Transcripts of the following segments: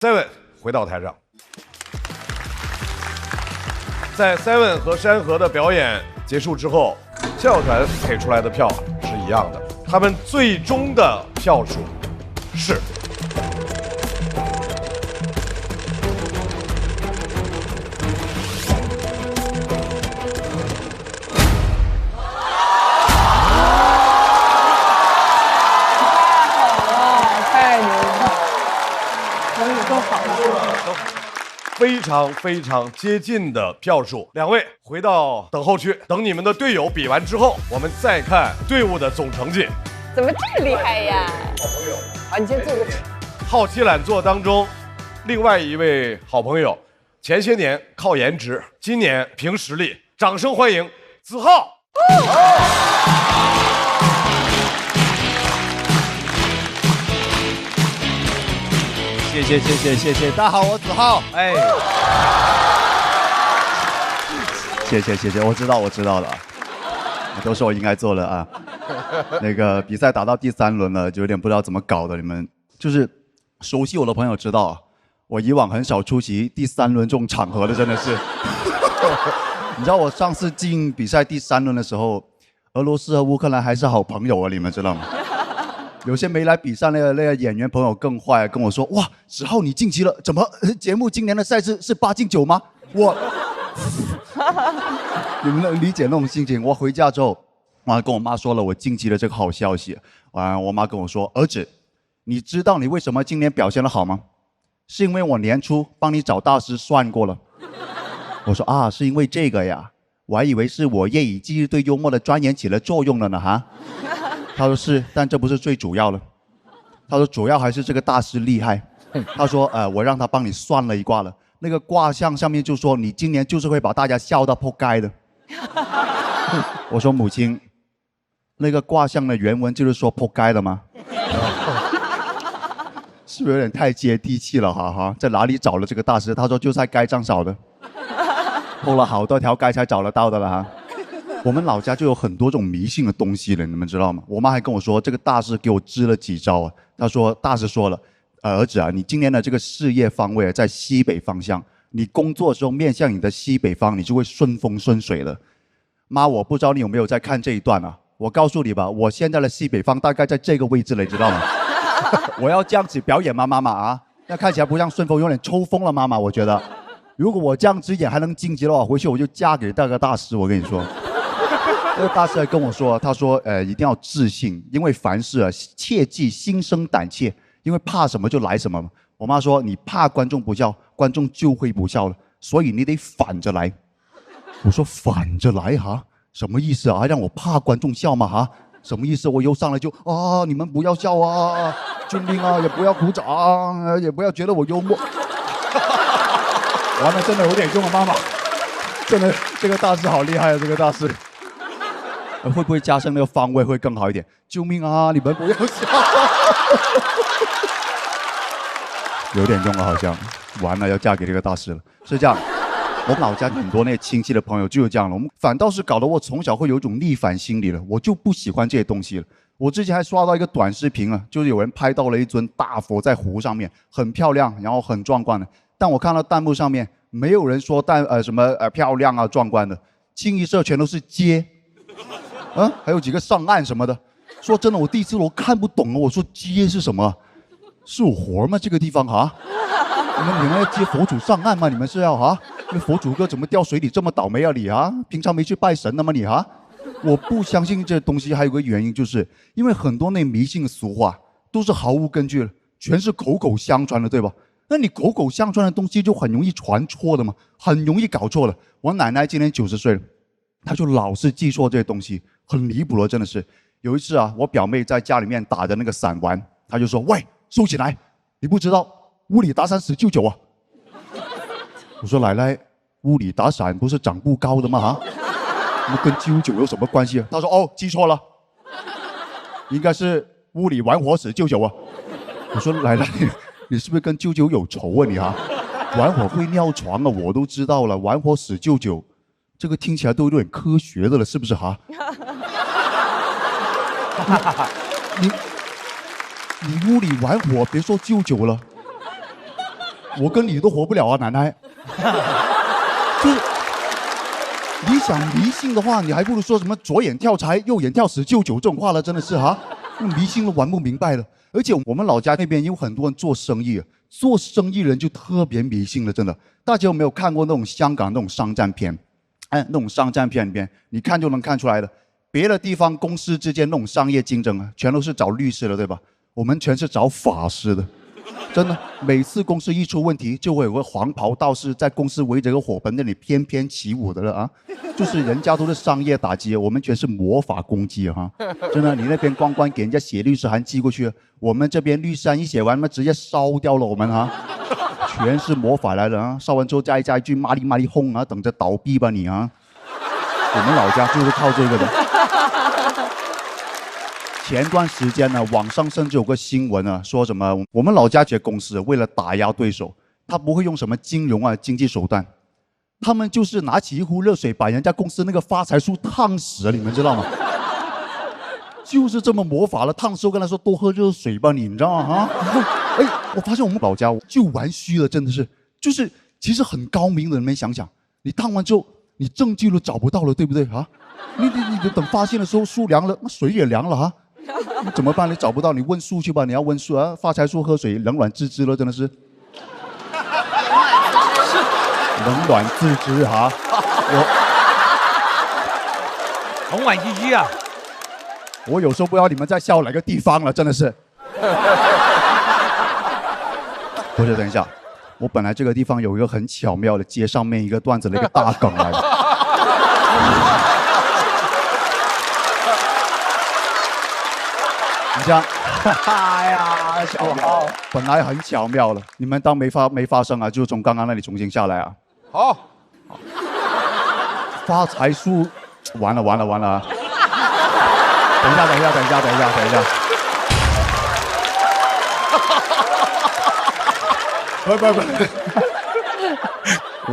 Seven 回到台上，在 Seven 和山河的表演结束之后，校团给出来的票是一样的，他们最终的票数是。非常接近的票数，两位回到等候区，等你们的队友比完之后，我们再看队伍的总成绩。怎么这么厉害呀？好朋友，好，你先坐着。好奇懒做当中，另外一位好朋友，前些年靠颜值，今年凭实力，掌声欢迎子浩。谢谢，大家好，我子浩，哎，谢谢，我知道了，都是我应该做的啊。那个比赛打到第3轮了，就有点不知道怎么搞的。你们就是熟悉我的朋友知道，我以往很少出席第3轮这种场合的，真的是。你知道我上次进比赛第3轮的时候，俄罗斯和乌克兰还是好朋友啊，你们知道吗？有些没来比赛那个演员朋友更坏，跟我说：“哇，子浩你晋级了，怎么节目今年的赛事是8进9吗？”你们能理解那种心情？我回家之后，我还跟我妈说了我晋级了这个好消息。我妈跟我说：“儿子，你知道你为什么今年表现得好吗？是因为我年初帮你找大师算过了。”我说：“啊，是因为这个呀，我还以为是我夜以继日对幽默的钻研起了作用了呢哈。”他说是，但这不是最主要的。他说主要还是这个大师厉害。他说我让他帮你算了一卦了，那个卦象上面就说你今年就是会把大家笑到破街的。我说母亲，那个卦象的原文就是说破街的吗？是不是有点太接地气了哈？在哪里找了这个大师？他说就在街上找的，破了好多条街才找得到的了哈。我们老家就有很多这种迷信的东西了，你们知道吗？我妈还跟我说，这个大师给我支了几招啊。她说，大师说了，儿子啊，你今年的这个事业方位在西北方向，你工作的时候面向你的西北方，你就会顺风顺水了。妈，我不知道你有没有在看这一段啊？我告诉你吧，我现在的西北方大概在这个位置了，你知道吗？我要这样子表演吗，妈妈啊？那看起来不像顺风，有点抽风了，妈妈。我觉得，如果我这样子演还能晋级的话，回去我就嫁给那个大师。我跟你说。那个大师还跟我说，他说，一定要自信，因为凡事啊，切忌心生胆怯，因为怕什么就来什么嘛。我妈说，你怕观众不笑，观众就会不笑了，所以你得反着来。我说反着来哈，什么意思啊？让我怕观众笑吗？哈，什么意思？我又上来就啊，你们不要笑啊，救命啊，也不要鼓掌啊，也不要觉得我幽默。完了，真的有点用啊，妈妈，真的这个大师好厉害啊，这个大师。会不会加深那个方位会更好一点？救命啊！你们不要笑，有点用了好像，完了要嫁给这个大师了。是这样，我们老家很多那些亲戚的朋友就是这样了，我们反倒是搞得我从小会有一种逆反心理了，我就不喜欢这些东西了。我之前还刷到一个短视频啊，就是有人拍到了一尊大佛在湖上面，很漂亮，然后很壮观的。但我看到弹幕上面没有人说什么漂亮啊壮观的，清一色全都是接。还有几个上岸什么的。说真的，我第一次我看不懂啊。我说接是什么？是有活吗？这个地方哈？你们要接佛祖上岸吗？你们是要哈？那佛祖哥怎么掉水里这么倒霉啊你啊？平常没去拜神的吗你哈？我不相信这东西，还有个原因就是因为很多那迷信俗话都是毫无根据的，全是口口相传的，对吧？那你口口相传的东西就很容易传错的嘛，很容易搞错了。我奶奶今年90岁了，她就老是记错这些东西。很离谱了，真的是。有一次啊，我表妹在家里面打着那个伞玩，她就说：“喂，收起来！你不知道屋里打伞死舅舅啊！”我说：“奶奶，屋里打伞不是长不高的吗？哈，那跟舅舅有什么关系啊？”她说：“哦，记错了，应该是屋里玩火死舅舅啊。”我说：“奶奶，你是不是跟舅舅有仇啊你哈？玩火会尿床啊，我都知道了，玩火死舅舅。”这个听起来都有点科学的了，是不是哈？你屋里玩火，别说舅舅了，我跟你都活不了啊，奶奶。就是你想迷信的话，你还不如说什么左眼跳财，右眼跳死舅舅这种话了，真的是哈，迷信都玩不明白了。而且我们老家那边有很多人做生意，做生意人就特别迷信了，真的。大家有没有看过那种香港那种商战片？哎，那种商战片里面，你看就能看出来的。别的地方公司之间那种商业竞争啊，全都是找律师的，对吧？我们全是找法师的，真的。每次公司一出问题，就会有个黄袍道士在公司围着个火盆那里翩翩起舞的了啊！就是人家都是商业打击，我们全是魔法攻击哈！真的，你那边光给人家写律师函寄过去，我们这边律师函一写完，直接烧掉了我们哈！全是魔法来的啊！烧完之后加一句麻利麻利轰啊，等着倒闭吧你啊！我们老家就是靠这个的。前段时间呢，网上甚至有个新闻啊，说什么我们老家这些公司为了打压对手，他不会用什么金融啊经济手段，他们就是拿起一壶热水把人家公司那个发财树烫死了，你们知道吗？就是这么魔法了，烫死我跟他说多喝热水吧，你知道吗？啊，哎，我发现我们老家就玩虚了，真的是，就是其实很高明的，你们想想，你烫完之后，你证据都找不到了，对不对啊？你等发现的时候树凉了，那水也凉了啊。你怎么办？你找不到，你问树去吧。你要问树啊，发财树喝水冷暖自知了，真的是。冷暖自知哈，冷暖自知啊！我有时候不知道你们在笑哪个地方了，真的是。不是，等一下，我本来这个地方有一个很巧妙的接上面一个段子的一个大梗来的。你这样，哎呀，巧妙，本来很巧妙了，你们当没发生啊，就从刚刚那里重新下来啊。好，发财树，完了啊！等一下。不，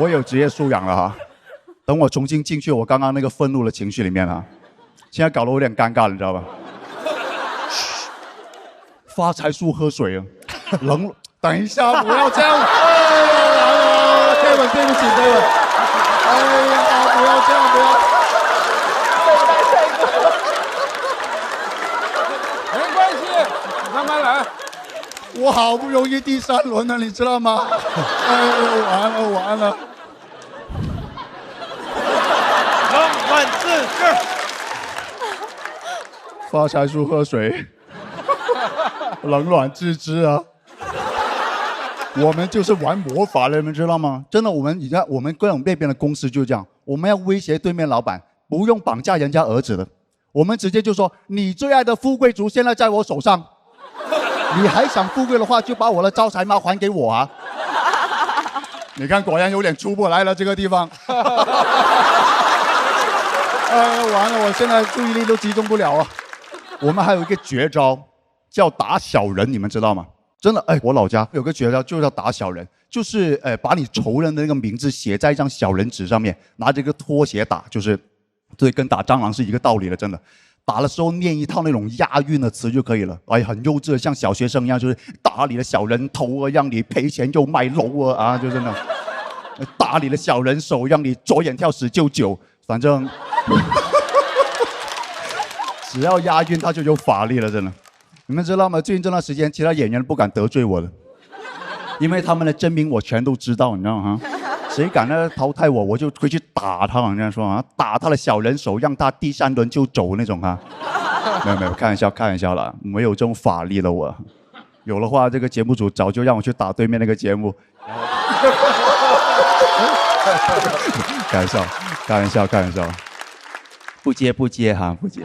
我有职业素养了哈。等我重新进去我刚刚那个愤怒的情绪里面啊，现在搞得我有点尴尬了，你知道吧？发财树喝水啊，冷。等一下，不要这样。对不起。哎呀，不要这样，不要。没关系，你慢慢来。我好不容易第3轮了，你知道吗？哎呦，完了。冷暖自知。发财树喝水，冷暖自知啊。我们就是玩魔法的，你们知道吗？真的，我们跟我们那边的公司就是这样，我们要威胁对面老板，不用绑架人家儿子的，我们直接就说你最爱的富贵竹现在在我手上，你还想富贵的话，就把我的招财猫还给我啊！你看，果然有点出不来了，这个地方。完了，我现在注意力都集中不了啊。我们还有一个绝招，叫打小人，你们知道吗？真的，哎，我老家有个绝招，就叫打小人，就是把你仇人的那个名字写在一张小人纸上面，拿着一个拖鞋打，就是对，跟打蟑螂是一个道理的，真的。打的时候念一套那种押韵的词就可以了，哎，很幼稚的，像小学生一样，就是打你的小人头啊，让你赔钱又卖楼啊，就真的。打你的小人手，让你左眼跳死舅舅，反正只要押韵，它就有法力了，真的。你们知道吗？最近这段时间，其他演员不敢得罪我了，因为他们的真名我全都知道，你知道吗？谁敢淘汰我，我就回去打他，人家说啊，打他的小人手，让他第3轮就走那种啊。没有，开玩笑啦，没有这种法力了我。有的话，这个节目组早就让我去打对面那个节目。开玩笑，不接哈，不接。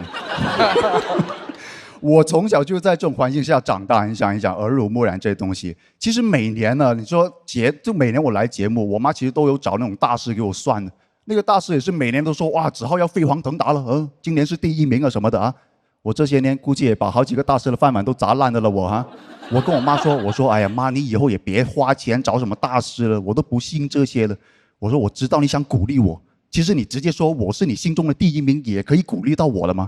我从小就在这种环境下长大，你想一想，耳濡目染这些东西。其实每年呢，你说就每年我来节目，我妈其实都有找那种大师给我算的。那个大师也是每年都说哇，子浩要飞黄腾达了，今年是第1名啊什么的啊。我这些年估计也把好几个大师的饭碗都砸烂了我哈。我跟我妈说，我说哎呀妈，你以后也别花钱找什么大师了，我都不信这些了。我说我知道你想鼓励我，其实你直接说我是你心中的第1名，也可以鼓励到我了吗？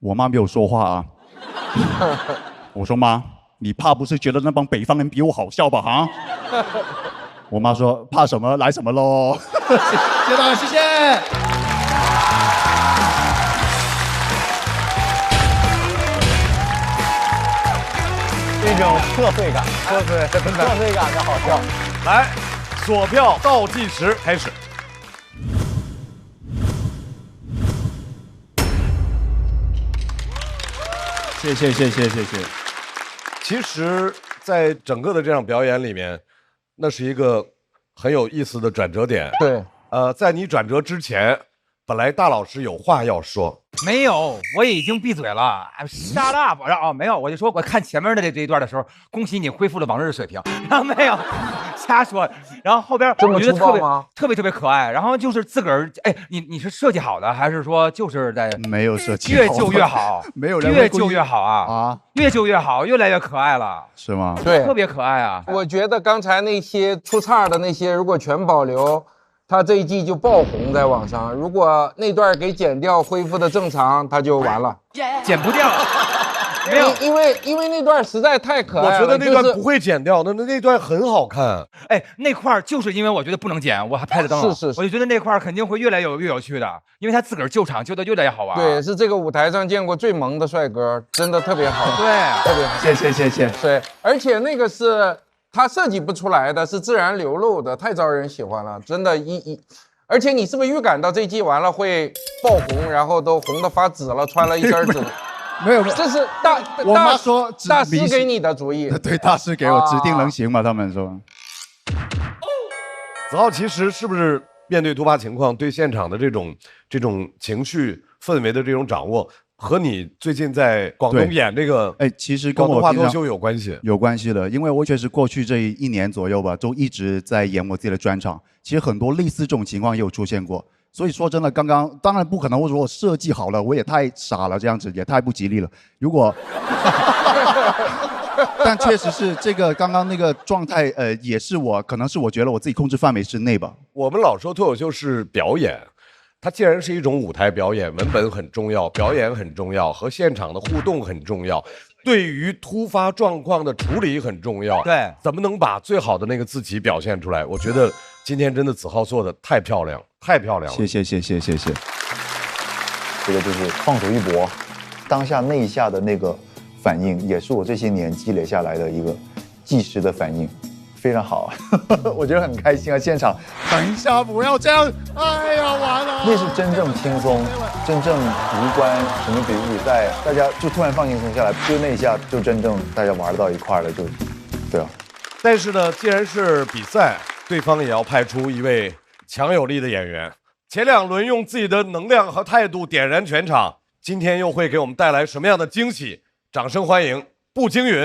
我妈没有说话啊。我说妈，你怕不是觉得那帮北方人比我好笑吧？哈？我妈说怕什么来什么喽。谢谢大家，谢谢。一种特惠感，真的特惠感的好笑。来，锁票倒计时开始。谢谢。其实，在整个的这场表演里面，那是一个很有意思的转折点。对，在你转折之前，本来大老师有话要说。没有，我已经闭嘴了。shut up！ 然后没有，我就说我看前面的这一段的时候，恭喜你恢复了往日水平。然后没有，瞎说。然后后边这么我觉得粗暴吗？特别可爱。然后就是自个儿，哎，你是设计好的，还是说就是在没有设计好，越旧越好？没有人越旧越好啊！啊，越旧越好，越来越可爱了，是吗？对，特别可爱啊！我觉得刚才那些出岔的那些，如果全保留，他这一季就爆红在网上。如果那段给剪掉，恢复的正常，他就完了。剪不掉，没有，因为那段实在太可爱了。我觉得那段就是不会剪掉，那段很好看。哎，那块儿就是因为我觉得不能剪，我还拍了灯了。是，我就觉得那块儿肯定会越来越有趣的，因为他自个儿救场救的越来越好玩。对，是这个舞台上见过最萌的帅哥，真的特别好。对，特别好。谢。对，而且那个是他设计不出来的，是自然流露的，太招人喜欢了，真的。而且你是不是预感到这季完了会爆红，然后都红的发紫了，穿了一身紫？没有，这是我妈说大师给你的主意。对，大师给我指定能行嘛？他们说。子浩其实是不是面对突发情况，对现场的这种情绪氛围的这种掌握，和你最近在广东演这个其实跟我广东话脱口秀有关系？有关系的，因为我确实过去这1年左右吧，都一直在演我自己的专场。其实很多类似这种情况也有出现过。所以说真的，刚刚当然不可能，我说我设计好了，我也太傻了，这样子也太不吉利了。如果，但确实是这个刚刚那个状态，也是可能是我觉得我自己控制范围之内吧。我们老说脱口秀是表演，它既然是一种舞台表演，文本很重要，表演很重要，和现场的互动很重要，对于突发状况的处理很重要。对，怎么能把最好的那个自己表现出来？我觉得今天真的子浩做的太漂亮，太漂亮了。谢谢。这个就是放手一搏，当下那一下的那个反应，也是我这些年积累下来的一个即时的反应，非常好，我觉得很开心啊！现场，等一下，不要这样！哎呀，完了！那是真正轻松，真正无关什么比武赛，大家就突然放轻松下来，就那一下就真正大家玩到一块了，就，对啊。但是呢，既然是比赛，对方也要派出一位强有力的演员。前2轮用自己的能量和态度点燃全场，今天又会给我们带来什么样的惊喜？掌声欢迎步惊云。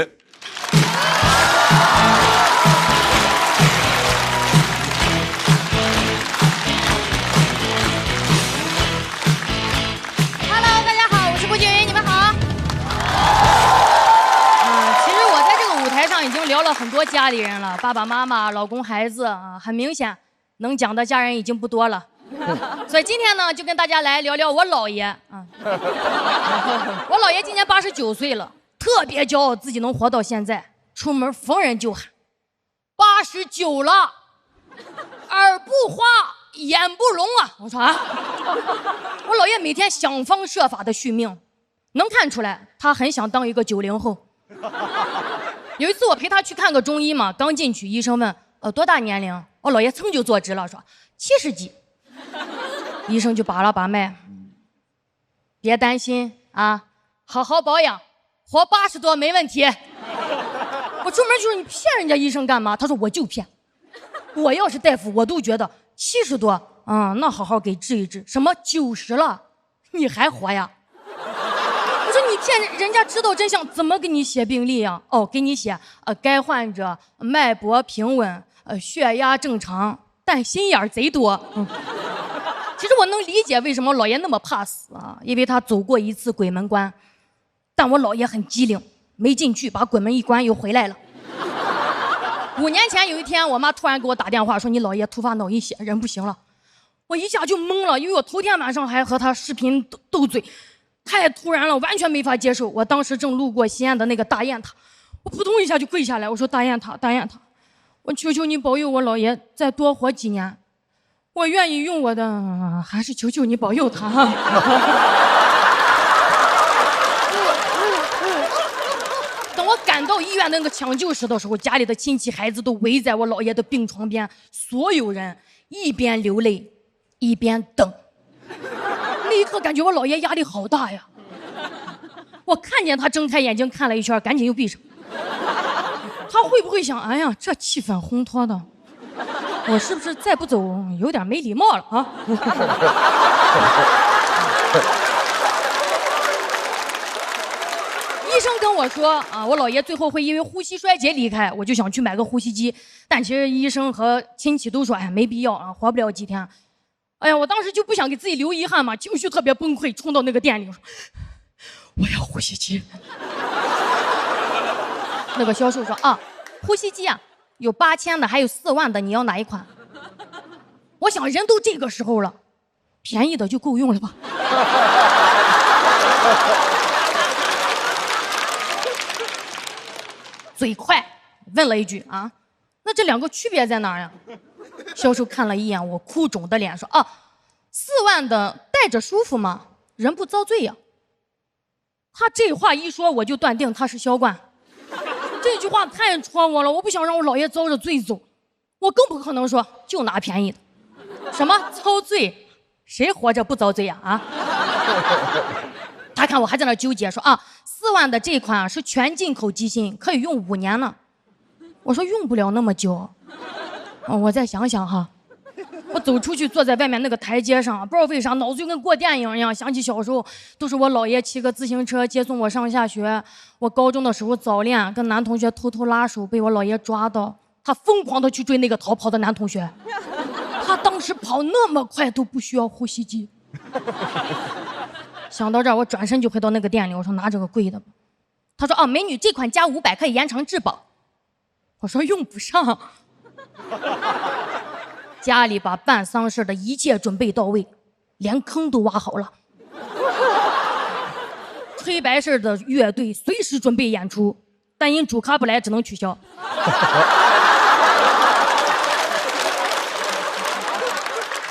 Hello， 大家好，我是步惊云，你们好。其实我在这个舞台上已经聊了很多家里人了，爸爸妈妈、老公、孩子啊，很明显能讲的家人已经不多了。所以今天呢，就跟大家来聊聊我姥爷啊。我姥爷今年89岁了，特别骄傲自己能活到现在，出门逢人就喊89了，耳不花眼不聋啊！我说啊，我姥爷每天想方设法的续命，能看出来他很想当一个90后。有一次我陪他去看个中医嘛，刚进去，医生问多大年龄，我姥爷噌就坐直了，说70几。医生就把了把脉，别担心啊，好好保养，活80多没问题。我出门就说你骗人家医生干嘛？他说我就骗，我要是大夫我都觉得70多，那好好给治一治。什么90了，你还活呀？我说你骗人家，知道真相怎么给你写病历呀？哦，给你写该患者脉搏平稳，血压正常，但心眼贼多。其实我能理解为什么老爷那么怕死啊，因为他走过一次鬼门关，但我老爷很机灵，没进去，把鬼门一关又回来了。5年前有一天，我妈突然给我打电话说你姥爷突发脑溢血，人不行了。我一下就懵了，因为我头天晚上还和他视频斗嘴，太突然了，完全没法接受。我当时正路过西安的那个大雁塔，我扑通一下就跪下来，我说大雁塔，大雁塔，我求求你保佑我姥爷再多活几年，我愿意用我的，还是求求你保佑他。等我赶到医院那个抢救室的时候，家里的亲戚孩子都围在我姥爷的病床边，所有人一边流泪一边等。那一刻感觉我姥爷压力好大呀。我看见他睁开眼睛看了一圈，赶紧又闭上。他会不会想，哎呀，这气氛烘托的，我是不是再不走有点没礼貌了啊？医生跟我说啊，我姥爷最后会因为呼吸衰竭离开，我就想去买个呼吸机，但其实医生和亲戚都说，哎，没必要啊，活不了几天。哎呀，我当时就不想给自己留遗憾嘛，情绪特别崩溃，冲到那个店里说，我要呼吸机。那个销售说啊，呼吸机啊，有8000的，还有4万的，你要哪一款？我想人都这个时候了，便宜的就够用了吧。嘴快，问了一句啊，那这两个区别在哪儿呀？销售看了一眼我哭肿的脸，说啊，4万的戴着舒服吗？人不遭罪呀。他这话一说，我就断定他是销冠。这句话太戳我了，我不想让我姥爷遭着罪走，我更不可能说就拿便宜的。什么遭罪？谁活着不遭罪呀？啊！他看我还在那纠结，说啊，4万的这款是全进口机芯，可以用5年呢。我说用不了那么久，我再想想哈。我走出去，坐在外面那个台阶上，不知道为啥脑子就跟过电影一样，想起小时候都是我姥爷骑个自行车接送我上下学。我高中的时候早恋，跟男同学偷偷拉手，被我姥爷抓到，他疯狂的去追那个逃跑的男同学。他当时跑那么快都不需要呼吸机。想到这儿，我转身就回到那个店里，我说拿这个贵的吧。他说啊，美女，这款加500可以延长质保。我说用不上。家里把办丧事的一切准备到位，连坑都挖好了。吹白事的乐队随时准备演出，但因主咖不来，只能取消。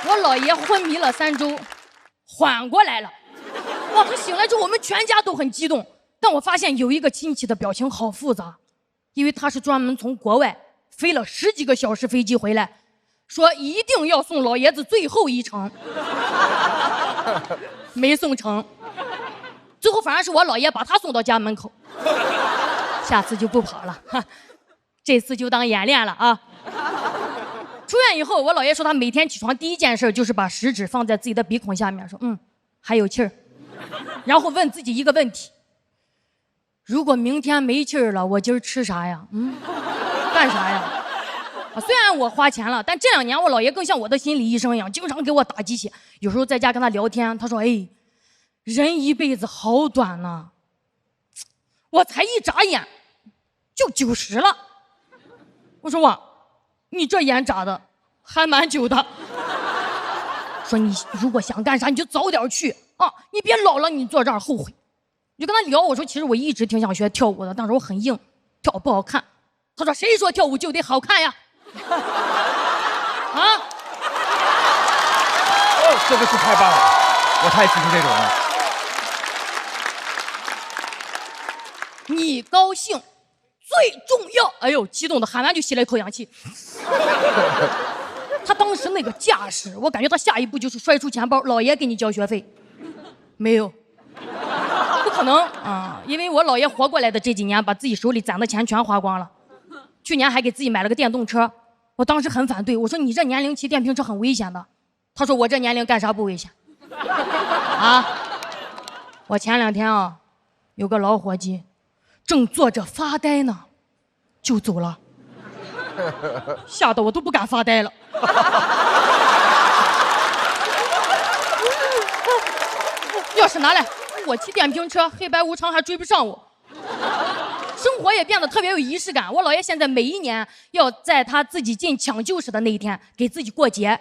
我姥爷昏迷了3周，缓过来了。哇，他醒来之后，我们全家都很激动，但我发现有一个亲戚的表情好复杂，因为他是专门从国外飞了10几个小时飞机回来。说一定要送老爷子最后一程，没送成，最后反而是我姥爷把他送到家门口。下次就不跑了，这次就当演练了啊。出院以后，我姥爷说他每天起床第一件事就是把食指放在自己的鼻孔下面，说还有气儿，然后问自己一个问题：如果明天没气儿了，我今儿吃啥呀？干啥呀？虽然我花钱了，但这2年我姥爷更像我的心理医生一样，经常给我打鸡血。有时候在家跟他聊天，他说：“哎，人一辈子好短呐，我才一眨眼就90了。”我说：“哇，你这眼眨的还蛮久的。”说你如果想干啥，你就早点去啊，你别老了你坐这儿后悔。你就跟他聊，我说其实我一直挺想学跳舞的，但是我很硬，跳不好看。他说：“谁说跳舞就得好看呀？”啊！这个是太棒了，我太喜欢这种了。你高兴最重要。哎呦，激动的喊完就吸了一口氧气。他当时那个架势，我感觉他下一步就是摔出钱包，姥爷给你交学费。没有，不可能啊！因为我姥爷活过来的这几年，把自己手里攒的钱全花光了。去年还给自己买了个电动车。我当时很反对，我说你这年龄骑电瓶车很危险的。他说我这年龄干啥不危险？啊！我前2天啊，有个老伙计正坐着发呆呢，就走了，吓得我都不敢发呆了。钥匙拿来，我骑电瓶车，黑白无常还追不上我。生活也变得特别有仪式感。我姥爷现在每一年要在他自己进抢救室的那一天给自己过节，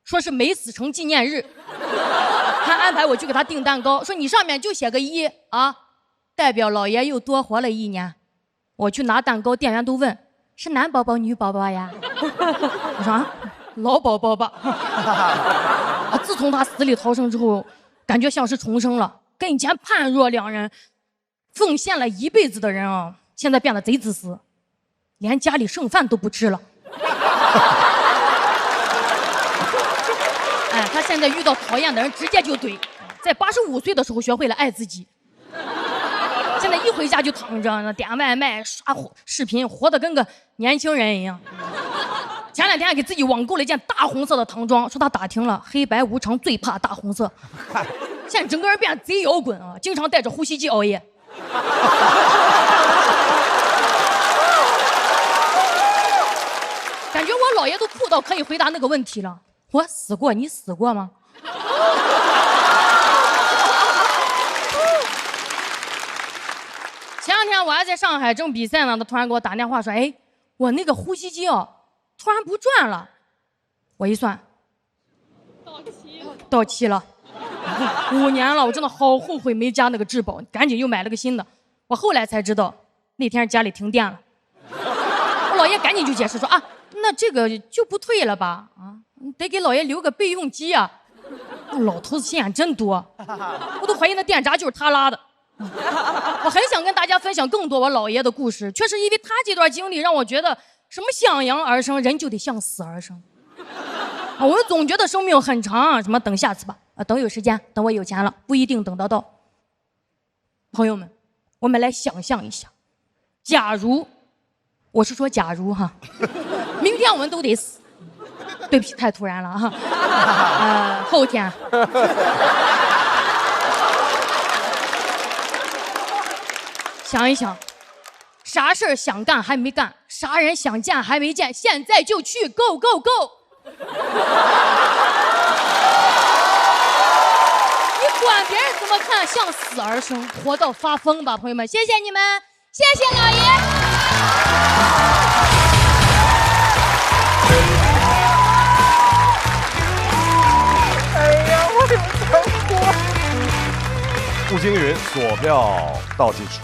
说是没死成纪念日。还安排我去给他订蛋糕，说你上面就写个1啊，代表姥爷又多活了1年。我去拿蛋糕，店员都问是男宝宝女宝宝呀？我说啊，老宝宝吧。啊，自从他死里逃生之后，感觉像是重生了。跟以前判若两人，奉献了一辈子的人啊，现在变得贼自私，连家里剩饭都不吃了。哎，他现在遇到讨厌的人直接就怼，在85岁的时候学会了爱自己。现在一回家就躺着，点外卖、刷视频，活得跟个年轻人一样。前两天还给自己网购了一件大红色的唐装，说他打听了，黑白无常最怕大红色。现在整个人变得贼摇滚啊，经常带着呼吸机熬夜。感觉我姥爷都酷到可以回答那个问题了。我死过，你死过吗？前两天我还在上海正比赛呢，他突然给我打电话说：“哎，我那个呼吸机哦，突然不转了。”我一算，到期了，5年了，我真的好后悔没加那个质保，赶紧又买了个新的。我后来才知道，那天家里停电了，我姥爷赶紧就解释说啊，那这个就不退了吧？啊，得给姥爷留个备用机啊。老头子心眼真多，我都怀疑那电闸就是他拉的。我很想跟大家分享更多我姥爷的故事，确实因为他这段经历让我觉得，什么向阳而生，人就得向死而生。我总觉得生命很长，什么等下次吧，等有时间，等我有钱了，不一定等得到。朋友们，我们来想象一下，假如，我是说假如哈，明天我们都得死，对不起，太突然了哈，后天。想一想，啥事儿想干还没干，啥人想见还没见，现在就去 ，Go Go Go！ 你管别人怎么看，向死而生，活到发疯吧，朋友们！谢谢你们，谢谢老爷。哎呀，我有点哭。步惊云锁票倒计时。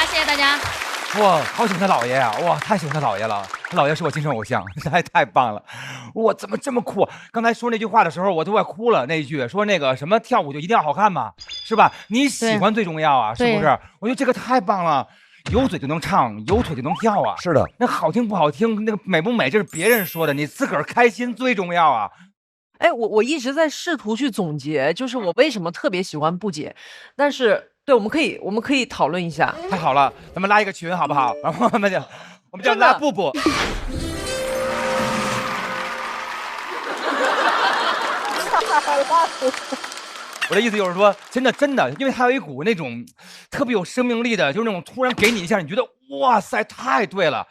谢谢大家。哇，好喜欢他姥爷呀！哇，太喜欢他姥爷了，他姥爷是我精神偶像，太棒了！哇，怎么这么酷？刚才说那句话的时候，我都快哭了。那一句说那个什么跳舞就一定要好看嘛，是吧？你喜欢最重要啊，是不是？我觉得这个太棒了，有嘴就能唱，有腿就能跳啊。是的，那好听不好听，那个美不美，这是别人说的，你自个儿开心最重要啊。哎，我一直在试图去总结，就是我为什么特别喜欢布姐，但是对，我们可以讨论一下。太好了，咱们拉一个群好不好？然后我们就拉布布。我的意思就是说，真的，因为他有一股那种特别有生命力的，就是那种突然给你一下，你觉得哇塞，太对了，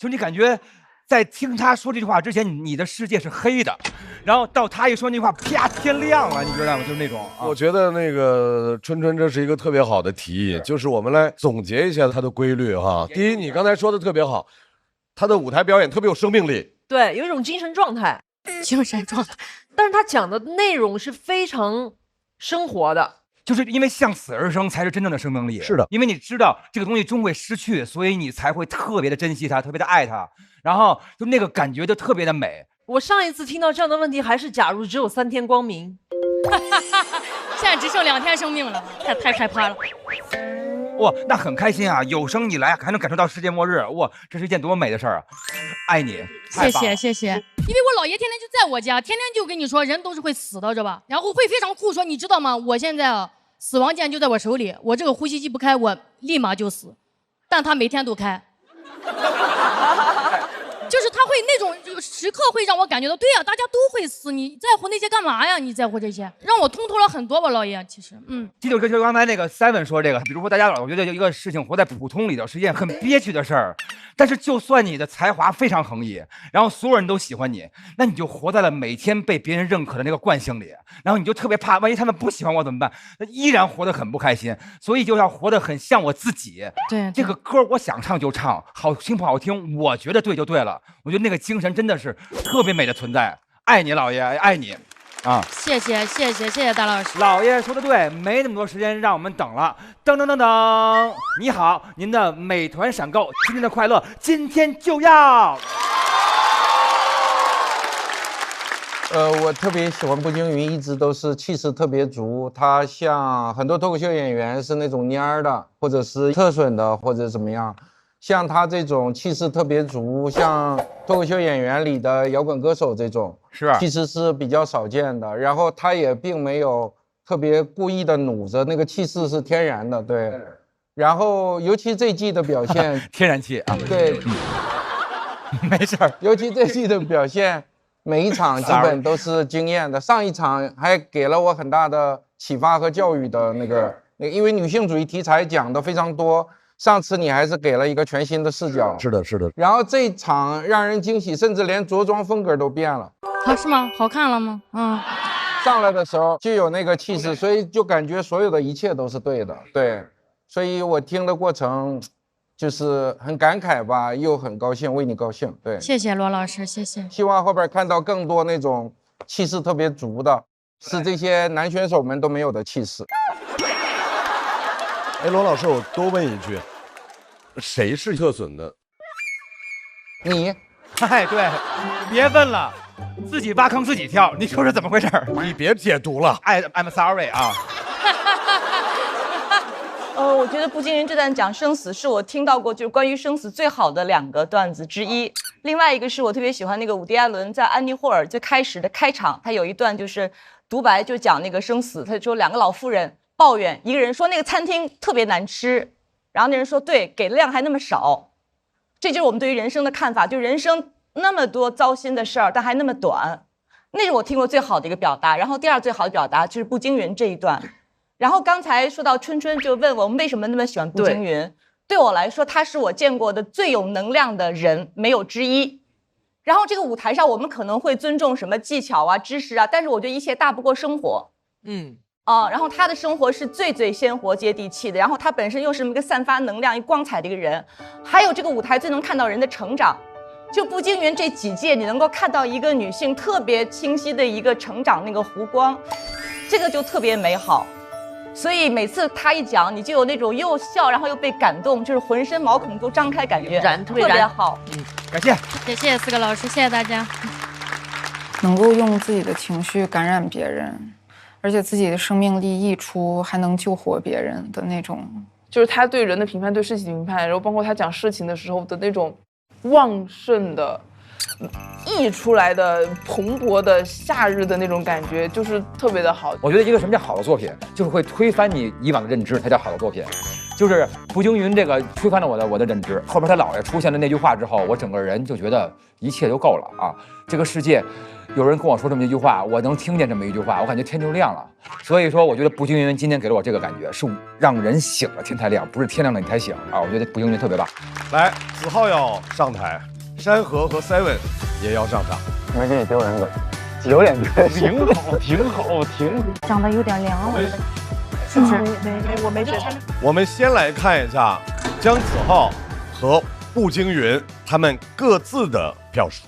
就你感觉在听他说这句话之前，你的世界是黑的，然后到他一说那句话，啪，天亮了，你知道吗？就是那种。我觉得那个春春这是一个特别好的提议，就是我们来总结一下他的规律哈。第一，你刚才说的特别好，他的舞台表演特别有生命力，对，有一种精神状态，但是他讲的内容是非常生活的，就是因为向死而生才是真正的生命力。是的，因为你知道这个东西终会失去，所以你才会特别的珍惜它，特别的爱它，然后就那个感觉就特别的美。我上一次听到这样的问题还是假如只有3天光明，现在只剩2天生命了，太害怕了。哇，那很开心啊！有生以来还能感受到世界末日，哇，这是一件多么美的事儿啊！爱你，谢谢。因为我姥爷天天就在我家，天天就跟你说人都是会死的，是吧？然后会非常酷说，你知道吗？我现在啊，死亡键就在我手里，我这个呼吸机不开，我立马就死，但他每天都开。就是他会那种时刻会让我感觉到，对呀，大家都会死，你在乎那些干嘛呀？你在乎这些，让我通透了很多吧，老爷。其实，这就是刚才那个 Seven 说这个，比如说大家老觉得一个事情活在普通里头是一件很憋屈的事儿，但是就算你的才华非常横溢，然后所有人都喜欢你，那你就活在了每天被别人认可的那个惯性里，然后你就特别怕，万一他们不喜欢我怎么办？依然活得很不开心，所以就要活得很像我自己。对，这个歌我想唱就唱，好听不好听，我觉得对就对了。我觉得那个精神真的是特别美的存在。爱你，老爷，爱你。啊！谢谢大老师。老爷说的对，没那么多时间让我们等了。噔噔噔噔，你好，您的美团闪购，新年的快乐，今天就要。我特别喜欢步惊云，一直都是气势特别足。他像很多脱口秀演员是那种蔫儿的，或者是特损的，或者怎么样。像他这种气势特别足，像脱口秀演员里的摇滚歌手这种，其实是比较少见的。然后他也并没有特别故意的努着，那个气势是天然的，对。然后尤其这季的表现，天然气啊，对，没事儿。尤其这季的表现。每一场基本都是惊艳的，上一场还给了我很大的启发和教育的那个，因为女性主义题材讲的非常多，上次你还是给了一个全新的视角。是的，是的。然后这一场让人惊喜，甚至连着装风格都变了。是吗？好看了吗？上来的时候就有那个气势，所以就感觉所有的一切都是对的，对。所以我听的过程。就是很感慨吧，又很高兴，为你高兴。对，谢谢罗老师，谢谢。希望后边看到更多那种气势特别足的，是这些男选手们都没有的气势。哎，罗老师，我多问一句，谁是特损的？你？哎，对，别问了，自己挖坑自己跳，你说是怎么回事？你别解读了。I'm sorry 啊。我觉得步惊云这段讲生死是我听到过就是关于生死最好的2个段子之一。另外一个是我特别喜欢那个伍迪·艾伦在《安妮霍尔》最开始的开场，他有一段就是独白，就讲那个生死。他说2个老妇人抱怨，一个人说那个餐厅特别难吃，然后那人说对，给的量还那么少。这就是我们对于人生的看法，就人生那么多糟心的事儿，但还那么短，那是我听过最好的一个表达。然后第2最好的表达就是步惊云这一段。然后刚才说到春春就问我们为什么那么喜欢步惊云，对我来说他是我见过的最有能量的人，没有之一。然后这个舞台上我们可能会尊重什么技巧啊知识啊，但是我觉得一切大不过生活。然后他的生活是最鲜活接地气的，然后他本身又是一个散发能量一光彩的一个人，还有这个舞台最能看到人的成长。就步惊云这几届你能够看到一个女性特别清晰的一个成长，那个弧光，这个就特别美好。所以每次他一讲，你就有那种又笑然后又被感动，就是浑身毛孔都张开感觉，特别好。感谢，谢谢4个老师，谢谢大家。能够用自己的情绪感染别人，而且自己的生命力溢出，还能救活别人的那种，就是他对人的评判，对事情的评判，然后包括他讲事情的时候的那种旺盛的。溢出来的蓬勃的夏日的那种感觉，就是特别的好。我觉得一个什么叫好的作品，就是会推翻你以往的认知，才叫好的作品。就是步惊云这个推翻了我的认知。后边他姥爷出现了那句话之后，我整个人就觉得一切就够了啊！这个世界，有人跟我说这么一句话，我能听见这么一句话，我感觉天就亮了。所以说，我觉得步惊云今天给了我这个感觉，是让人醒了天才亮，不是天亮了你才醒啊！我觉得步惊云特别棒。来，子浩要上台。山河和 Seven 也要上场，因为这里丢人了，有点挺好，挺好，挺好。长得有点凉了，是不是？我没事。我们先来看一下姜子浩和步惊云他们各自的票数。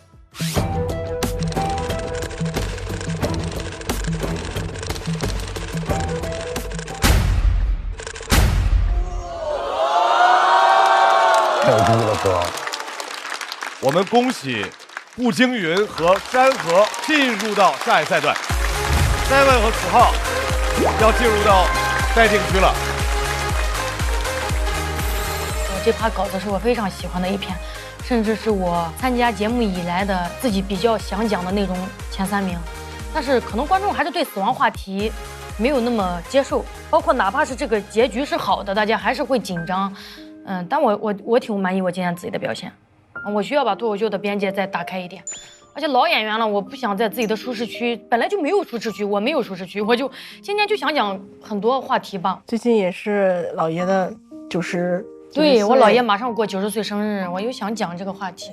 太低了，哥。我们恭喜步惊云和山河进入到下一赛段，Seven和子浩要进入到待定区了。这趴稿子是我非常喜欢的一篇，甚至是我参加节目以来的自己比较想讲的内容前3名。但是可能观众还是对死亡话题没有那么接受，包括哪怕是这个结局是好的，大家还是会紧张。但我挺满意我今天自己的表现。我需要把脱口秀的边界再打开一点，而且老演员了，我不想在自己的舒适区，本来就没有舒适区，我没有舒适区，我就今天就想讲很多话题吧。最近也是老爷的90，对，我姥爷马上过90岁生日，我又想讲这个话题。